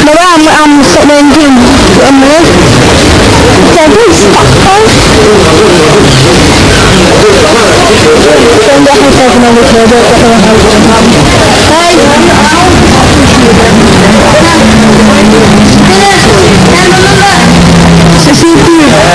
Maar waarom ben je dat is dan dacht ik even naar de tweede ze zie puur